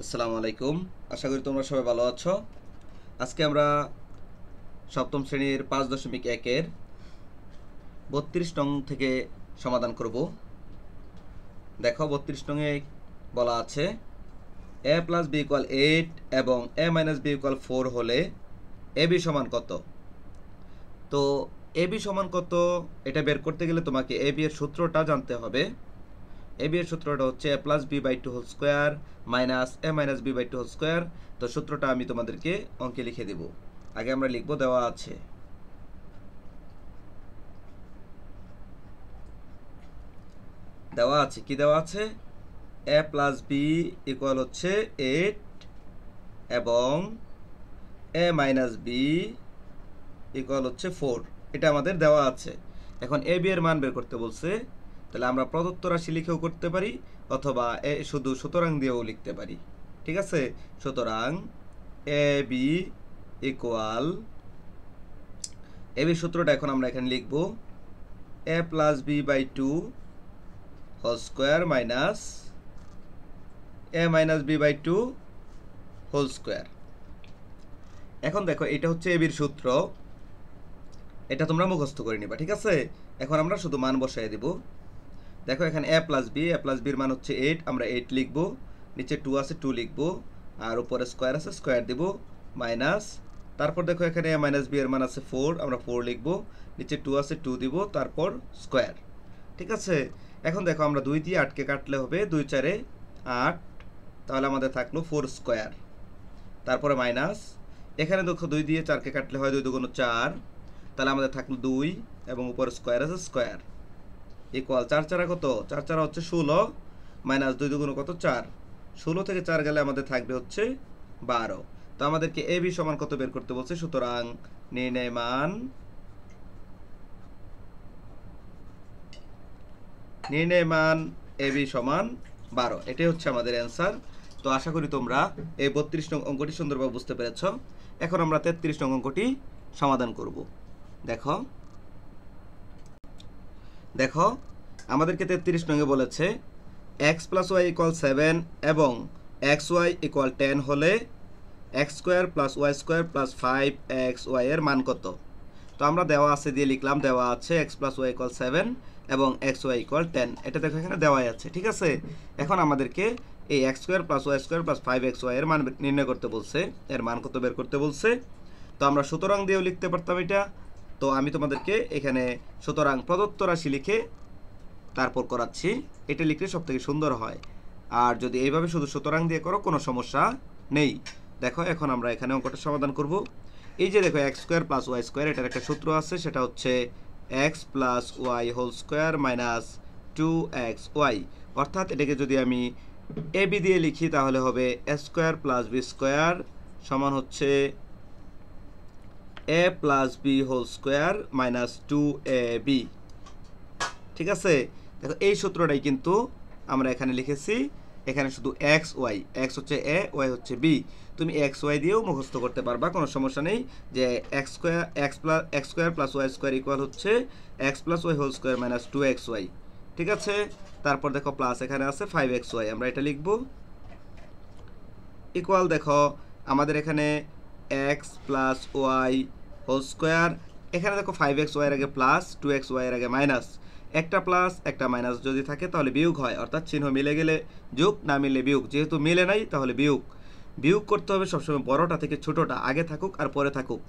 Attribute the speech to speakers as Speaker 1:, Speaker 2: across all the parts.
Speaker 1: আসসালামু আলাইকুম। আশা করি তোমরা সবাই ভালো আছো। আজকে আমরা সপ্তম শ্রেণীর 5.1-এর 32 নং থেকে সমাধান করব। দেখো 32 নংয়ে বলা আছে a + b = 8 এবং a - b = 4 হলে ab সমান কত। তো ab সমান কত এটা বের করতে গেলে তোমাকে ab এর সূত্রটা জানতে হবে। ab এর সূত্রটা হচ্ছে a + b/2 whole square minus a - b/2 whole square. তো সূত্রটা আমি তোমাদেরকে অঙ্কে লিখে দেব। আগে আমরা লিখব, দেওয়া আছে কি দেওয়া আছে, a + b = হচ্ছে 8 এবং a - b = হচ্ছে 4। এটা আমাদের দেওয়া আছে। এখন ab এর মান বের করতে বলছে, তাহলে আমরা প্রদত্ত রাশি লিখেও করতে পারি অথবা শুধু সুতরাং দিয়েও লিখতে পারি। ঠিক আছে, সুতরাং ab সূত্রটা এখন আমরা এখানে লিখব a + b/2 whole square minus a - b/2 whole square. এখন দেখো এটা হচ্ছে ab এর সূত্র, এটা তোমরা মুখস্থ করে নিবা। ঠিক আছে, এখন আমরা শুধু মান বসাই দিব। দেখো এখানে a + b এর মান হচ্ছে 8, আমরা 8 লিখব, নিচে 2 আছে 2 লিখব, আর উপরে স্কয়ার আছে স্কয়ার দিব, মাইনাস, তারপর দেখো এখানে a - b এর মান আছে 4, আমরা 4 লিখব, নিচে 2 আছে 2 দিব, তারপর স্কয়ার। ঠিক আছে, এখন দেখো আমরা 2 দিয়ে 8 কে কাটলে হবে 2 × 4 = 8, তাহলে আমাদের থাকলো 4 স্কয়ার, তারপরে মাইনাস, এখানে দেখো 2 দিয়ে 4 কে কাটলে হয় 2 × 2 = 4, তাহলে আমাদের থাকলো 2 এবং উপরে স্কয়ার আছে স্কয়ার, ইকুয়াল 4 × 4 কত, 4 × 4 হচ্ছে 16 মাইনাস 2 × 2 কত 4, 16 থেকে 4 গেলে আমাদের থাকবে হচ্ছে 12। তো আমাদেরকে ab সমান কত বের করতে বলছে, সুতরাং নির্ণয় মান ab সমান 12। এটাই হচ্ছে আমাদের অ্যান্সার। তো আশা করি তোমরা এই 32 নং অঙ্কটি সুন্দরভাবে বুঝতে পেরেছ। এখন আমরা 33 নং অঙ্কটি সমাধান করব। দেখো আমাদেরকে 33 নঙ্গে বলেছে x + y = 7 এবং xy = 10 হলে x² + y² + 5xy এর মান কত। তো আমরা দেওয়া আছে দিয়ে লিখলাম, দেওয়া আছে x + y = 7 এবং xy = 10। এটা দেখো এখানে দেওয়াই আছে। ঠিক আছে, এখন আমাদেরকে এই x² + y² + 5xy এর মান নির্ণয় করতে বলছে, এর মান কত বের করতে বলছে। তো আমরা সুতরাং দিয়েও লিখতে পারতাম এটা। তো আমি তোমাদেরকে এখানে সুতরাং প্রদত্ত রাশি লিখে তারপর করাচ্ছি, এটা লিখলে সবথেকে সুন্দর হয়। আর যদি এইভাবে শুধু সুতরাং দিয়ে করো কোনো সমস্যা নেই। দেখো এখন আমরা এখানে অঙ্কটা সমাধান করব। এই যে দেখো x² + y², এটার একটা সূত্র আছে, সেটা হচ্ছে x + y whole square minus 2xy। অর্থাৎ এটাকে যদি আমি ab দিয়ে লিখি তাহলে হবে a² + b² সমান হচ্ছে a + b whole square minus 2ab। ঠিক আছে, দেখো এই সূত্রটাই কিন্তু আমরা এখানে লিখেছি। এখানে শুধু x y, x হচ্ছে a, y হচ্ছে b। তুমি x y দিয়েও মুখস্থ করতে পারবা, কোনো সমস্যা নেই। যে x² + y² = হচ্ছে x + y whole square minus 2xy। ঠিক আছে, তারপর দেখো প্লাস এখানে আছে 5xy, আমরা এটা লিখব, ইকুয়াল দেখো আমাদের এখানে x + y হোল স্কয়ার, এখানে দেখো 5xy এর আগে প্লাস, 2xy এর আগে মাইনাস, একটা প্লাস একটা মাইনাস যদি থাকে তাহলে বিয়োগ হয়, অর্থাৎ চিহ্ন মিলে গেলে যোগ, না মিললে বিয়োগ। যেহেতু মিলে নাই তাহলে বিয়োগ করতে হবে সবসময় বড়টা থেকে ছোটটা আগে থাকুক আর পরে থাকুক,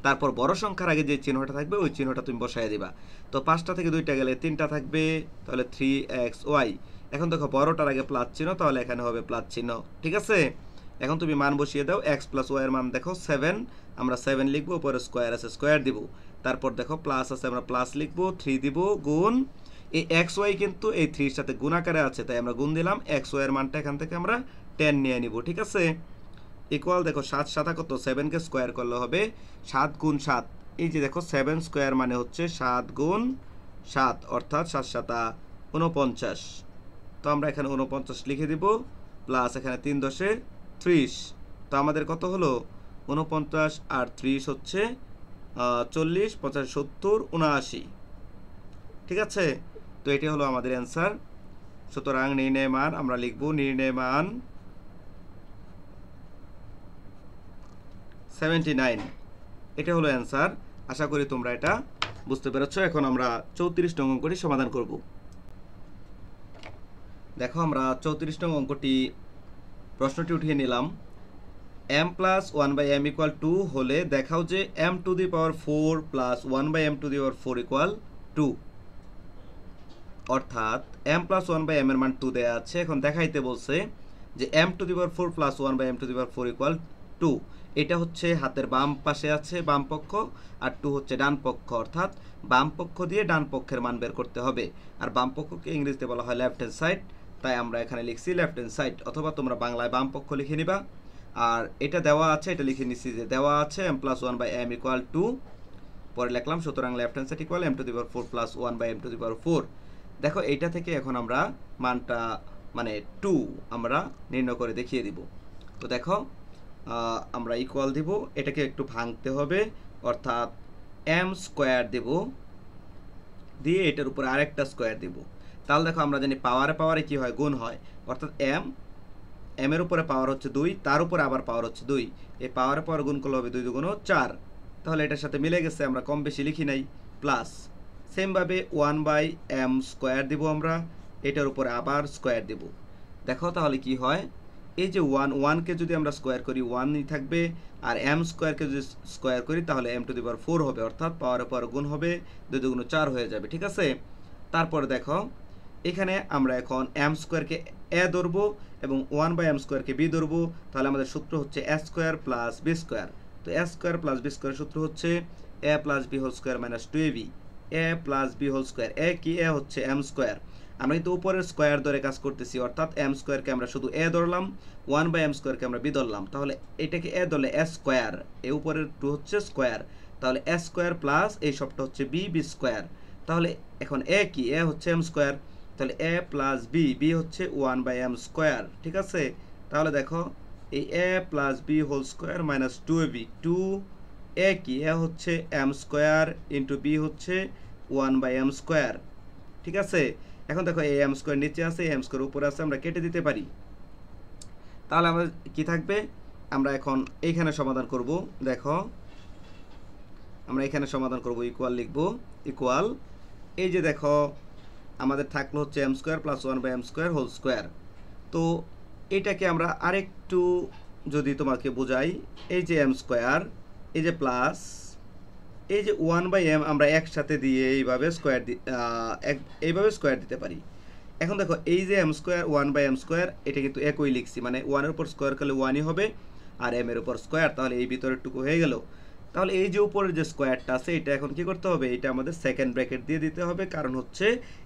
Speaker 1: তারপর বড় সংখ্যার আগে যে চিহ্নটা থাকবে ওই চিহ্নটা তুমি বসায় দিবা। তো 5টা থেকে 2টা গেলে 3টা থাকবে, তাহলে 3xy। এখন দেখো বড়টার আগে প্লাস চিহ্ন, তাহলে এখানে হবে প্লাস চিহ্ন। ঠিক আছে, এখন তুমি মান বসিয়ে দাও। x + y এর মান দেখো 7, আমরা 7 লিখবো, উপরে স্কয়ার আছে স্কয়ার দিব, তারপর দেখো প্লাস আছে আমরা প্লাস লিখবো, 3 দিব, গুণ এই xy কিন্তু এই 3 এর সাথে গুণ আকারে আছে, তাই আমরা গুণ দিলাম। xy এর মানটা এখান থেকে আমরা 10 নিয়ে নিব। ঠিক আছে, ইকুয়াল দেখো 7 7 কত, 7 কে স্কয়ার করলে হবে 7 × 7। এই যে দেখো 7 স্কয়ার মানে হচ্ছে 7 × 7, অর্থাৎ 7 7 49। তো আমরা এখানে 49 লিখে দিব, প্লাস এখানে 3 10 30। তো আমাদের কত হলো, 49 আর 30 হচ্ছে 40, 50 70 79। ঠিক আছে, তো এটি হলো আমাদের অ্যান্সার। সুতরাং নির্ণয় মান আমরা লিখব, নির্ণয় মান 79। এটা হলো অ্যান্সার। আশা করি তোমরা এটা বুঝতে পেরেছো। এখন আমরা 34 নং অঙ্কটি সমাধান করব। দেখো আমরা 34 নং অঙ্কটি প্রশ্নটি উঠিয়ে নিলাম। m প্লাস 1/m ইকুয়াল 2 হলে দেখাও যে m to the power 4 plus 1/m to the power 4 equal 2। অর্থাৎ m প্লাস 1/m এর মান 2 দেয়া আছে। এখন দেখাইতে বলছে যে m to the power 4 plus 1/m to the power 4 equal 2। এটা হচ্ছে হাতের বাম পাশে আছে বাম পক্ষ, আর 2 হচ্ছে ডান পক্ষ। অর্থাৎ বাম পক্ষ দিয়ে ডান পক্ষের মান বের করতে হবে। আর বাম পক্ষকে ইংরেজিতে বলা হয় লেফট হ্যান্ড সাইড, তাই আমরা এখানে লিখছি লেফট হ্যান্ড সাইড, অথবা তোমরা বাংলায় বাম পক্ষ লিখে নিবা। আর এটা দেওয়া আছে, এটা লিখে নিচ্ছি যে দেওয়া আছে m প্লাস 1/m ইকুয়াল 2, পরে লিখলাম সুতরাং left hand side equal m to the power 4 plus 1/m to the power 4। দেখো এইটা থেকে এখন আমরা মানটা মানে 2 আমরা নির্ণয় করে দেখিয়ে দিব। তো দেখো আমরা ইকুয়াল দিব, এটাকে একটু ভাঙতে হবে, অর্থাৎ m স্কোয়ার দেব, দিয়ে এটার উপরে আরেকটা স্কোয়ার দিব। তাহলে দেখো আমরা জানি পাওয়ারে পাওয়ারে কি হয়, গুণ হয়। অর্থাৎ m এর উপরে পাওয়ার হচ্ছে 2, তার উপরে আবার পাওয়ার হচ্ছে 2, এই পাওয়ারে পাওয়ার গুণ করলে হবে 2 2 4। তাহলে এটার সাথে মিলে গেছে, আমরা কম বেশি লিখি নাই। প্লাস সেমভাবে 1/m স্কোয়ার দিব আমরা, এটার উপরে আবার স্কোয়ার দিব। দেখো তাহলে কি হয়, এই যে 1কে যদি আমরা স্কোয়ার করি 1ই থাকবে, আর m স্কোয়ারকে যদি স্কোয়ার করি তাহলে m টু দি পাওয়ার 4 হবে। অর্থাৎ পাওয়ারে পাওয়ার গুণ হবে, 2 2 4 হয়ে যাবে। ঠিক আছে, তারপরে দেখো এখানে আমরা এখন m স্কোয়ারকে a ধরবো এবং 1/m স্কোয়ারকে b ধরবো। তাহলে আমাদের সূত্র হচ্ছে a square plus b square. তো a square plus b square সূত্র হচ্ছে a plus b whole square minus 2ab। a plus b whole square, a কি, a হচ্ছে m স্কোয়ার। আমরা কিন্তু উপরের স্কোয়ার ধরে কাজ করতেছি, অর্থাৎ m স্কোয়ারকে আমরা শুধু a ধরলাম, 1/m স্কোয়ারকে আমরা b ধরলাম। তাহলে এটাকে a ধরলে a স্কোয়ার, এ উপরের 2 হচ্ছে স্কোয়ার, তাহলে a স্কোয়ার প্লাস এই সবটা হচ্ছে b স্কোয়ার। তাহলে এখন a কি, a হচ্ছে m স্কোয়ার, তাহলে a প্লাস b হচ্ছে 1/m স্কোয়ার। ঠিক আছে, তাহলে দেখো এই a plus b whole square minus 2ab, 2a কি, a হচ্ছে m স্কোয়ার ইন্টু b হচ্ছে 1/m স্কোয়ার। ঠিক আছে, এখন দেখো এই m স্কোয়ার নিচে আছে, m স্কোয়ার উপরে আছে, আমরা কেটে দিতে পারি। তাহলে আমাদের কি থাকবে, আমরা এখন এইখানে সমাধান করব। দেখো আমরা এখানে সমাধান করব, ইকুয়াল লিখব, ইকুয়াল এই যে দেখো আমাদের থাকলো হচ্ছে m square plus 1/m square whole square. তো এটাকে আমরা আরেকটু যদি তোমাকে বোঝাই, এই যে m স্কোয়ার, এই যে প্লাস এই যে 1/m আমরা একসাথে দিয়ে এইভাবে স্কোয়ার এইভাবে স্কোয়ার দিতে পারি। এখন দেখো এই যে m স্কোয়ার 1/m স্কোয়ার, এটা কিন্তু একই লিখছি, মানে 1 এর উপর স্কোয়ার করলে 1ই হবে, আর m এর উপর স্কোয়ার, তাহলে এই ভিতরের টুকু হয়ে গেল। তাহলে এই যে উপরের যে স্কোয়ারটা আছে, এটা এখন কি করতে হবে, এটা আমাদের সেকেন্ড ব্র্যাকেট দিয়ে দিতে হবে, কারণ হচ্ছে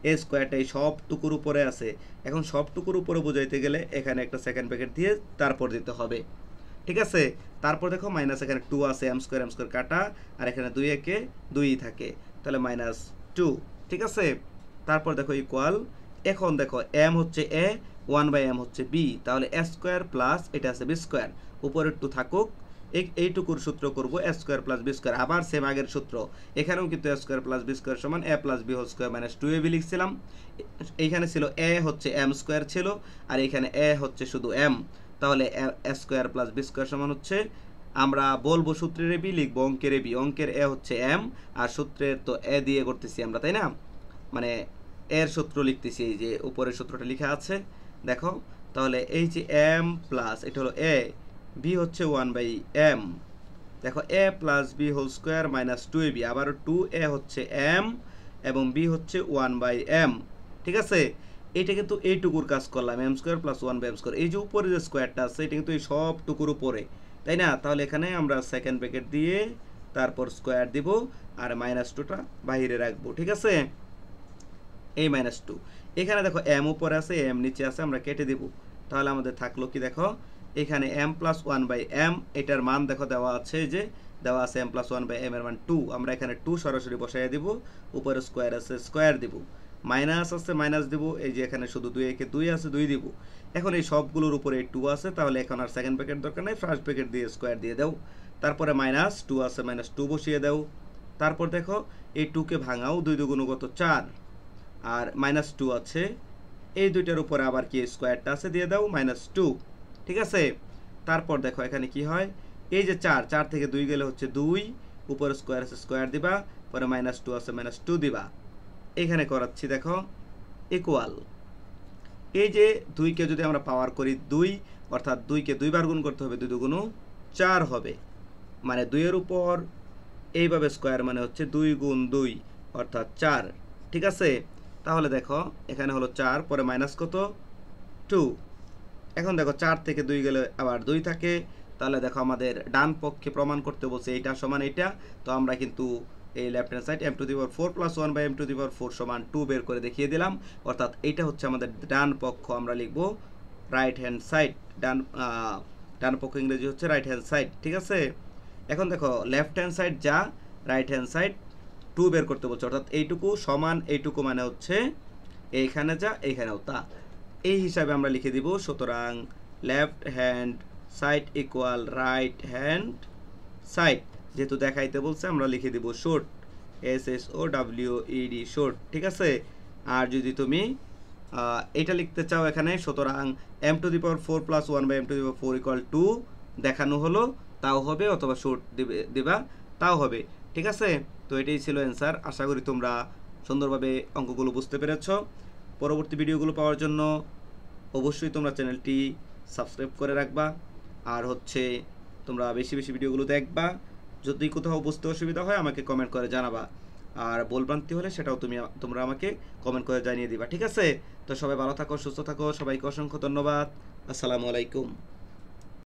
Speaker 1: এই স্কোয়ারটা এই সব টুকুর উপরে আছে। এখন সব টুকুর উপরে বোঝাইতে গেলে এখানে একটা সেকেন্ড ব্র্যাকেট দিয়ে তারপর দিতে হবে। ঠিক আছে, তারপর দেখো মাইনাস এখানে 2 আছে, m স্কোয়ার কাটা, আর এখানে 2 একে 2ই থাকে, তাহলে মাইনাস 2। ঠিক আছে, তারপর দেখো ইকুয়াল, এখন দেখো m হচ্ছে a, 1/m হচ্ছে b, তাহলে a স্কোয়ার প্লাস এটা আছে b স্কোয়ার, উপরের 2 থাকুক, এইটুকুর সূত্র করব a square plus b square. আবার সেম আগের সূত্র, এখানেও কিন্তু a square plus b square সমান a plus b whole square minus 2ab লিখছিলাম। এইখানে ছিল a হচ্ছে m স্কোয়ার ছিল, আর এখানে a হচ্ছে শুধু m, তাহলে a square plus b square সমান হচ্ছে, আমরা বলবো সূত্রের b, লিখবো অঙ্কের b, অঙ্কের a হচ্ছে m, আর সূত্রের তো a দিয়ে করতেছি আমরা, তাই না, মানে এর সূত্র লিখতেছি, এই যে উপরের সূত্রটা লেখা আছে দেখো। তাহলে এই যে m প্লাস এটা হলো a, b হচ্ছে 1/m, দেখো a plus b whole square minus 2ab, আবার 2a হচ্ছে m এবং b হচ্ছে 1/m। ঠিক আছে, এটা কিন্তু এইটুকুর কাজ করলাম, m square plus 1/m square, এই যে উপরে যে স্কোয়ারটা আছে এটা কিন্তু এই সব টুকুর উপরে, তাই না। তাহলে এখানে আমরা সেকেন্ড ব্র্যাকেট দিয়ে তারপর স্কোয়ার দিব, আর মাইনাস 2টা বাইরে রাখবো। ঠিক আছে, এই মাইনাস 2, এখানে দেখো m উপরে আছে, m নিচে আছে, আমরা কেটে দিব। তাহলে আমাদের থাকলো কি, দেখো এখানে m প্লাস 1/m, এটার মান দেখো দেওয়া আছে, যে দেওয়া আছে m প্লাস 1/m এর মান 2, আমরা এখানে 2 সরাসরি বসাই দিব, উপরে স্কোয়ার আছে স্কোয়ার দিব, মাইনাস আছে মাইনাস দিব, এই যে এখানে শুধু 2 একে 2 আছে 2 দিব। এখন এই সবগুলোর উপরে 2 আছে, তাহলে এখন আর সেকেন্ড ব্র্যাকেট দরকার নাই, ফার্স্ট ব্র্যাকেট দিয়ে স্কোয়ার দিয়ে দাও, তারপরে মাইনাস 2 আছে মাইনাস 2 বসিয়ে দাও। তারপর দেখো এই 2কে ভাঙাও, 2 2 গুণ কত 4, আর মাইনাস 2 আছে, এই দুইটার উপরে আবার কি স্কোয়ারটা আছে দিয়ে দাও, মাইনাস 2। ঠিক আছে, তারপর দেখো এখানে কি হয়, এই যে 4, 4 থেকে 2 গেলে হচ্ছে 2, উপরে স্কোয়ার আছে স্কোয়ার দিবা, পরে -2 আছে -2 দিবা। এখানে করাচ্ছি দেখো, ইকুয়াল। এই যে 2কে যদি আমরা পাওয়ার করি 2, অর্থাৎ 2কে 2 বার গুণ করতে হবে, 2 দুগুণ 4 হবে, মানে 2 এর উপর এইভাবে স্কোয়ার মানে হচ্ছে 2 গুণ 2 অর্থাৎ 4। ঠিক আছে, তাহলে দেখো এখানে হলো 4, পরে মাইনাস কত 2। এখন দেখো 4 থেকে 2 গেলে আবার 2 থাকে, তাহলে দেখো আমাদের ডান পক্ষে প্রমাণ করতে বলছে এইটা সমান এইটা, তো আমরা কিন্তু এই left hand side m⁴ + 1 / m⁴ সমান 2 বের করে দেখিয়ে দিলাম, অর্থাৎ এইটা হচ্ছে আমাদের ডান পক্ষ। আমরা লিখব রাইট হ্যান্ড সাইড, ডান পক্ষ ইংরেজি হচ্ছে রাইট হ্যান্ড সাইড। ঠিক আছে, এখন দেখো লেফট হ্যান্ড সাইড যা, রাইট হ্যান্ড সাইড 2 বের করতে বলছে, অর্থাৎ এইটুকু সমান এইটুকু মানে হচ্ছে এইখানে যা এইখানেও তা, এই হিসাবে আমরা লিখে দিব। সুতরাং left hand side equal right hand side, যেহেতু দেখাইতে বলছে আমরা লিখে দিব শর্ট, SHORT শর্ট। ঠিক আছে, আর যদি তুমি এটা লিখতে চাও এখানে, সুতরাং m⁴ + 1 / m⁴ = 2 দেখানো হলো তাও হবে, অথবা শর্ট দিবা তাও হবে। ঠিক আছে, তো এটাই ছিল অ্যান্সার। আশা করি তোমরা সুন্দরভাবে অঙ্কগুলো বুঝতে পেরেছ। পরবর্তী ভিডিওগুলো পাওয়ার জন্য অবশ্যই তোমরা চ্যানেলটি সাবস্ক্রাইব করে রাখবা, আর হচ্ছে তোমরা বেশি বেশি ভিডিওগুলো দেখবা। যদি কোথাও বুঝতে অসুবিধা হয় আমাকে কমেন্ট করে জানাবা, আর ভুলভ্রান্তি হলে সেটাও তোমরা আমাকে কমেন্ট করে জানিয়ে দিবা। ঠিক আছে, তো সবাই ভালো থাকো, সুস্থ থাকো, সবাইকে অসংখ্য ধন্যবাদ। আসসালামু আলাইকুম।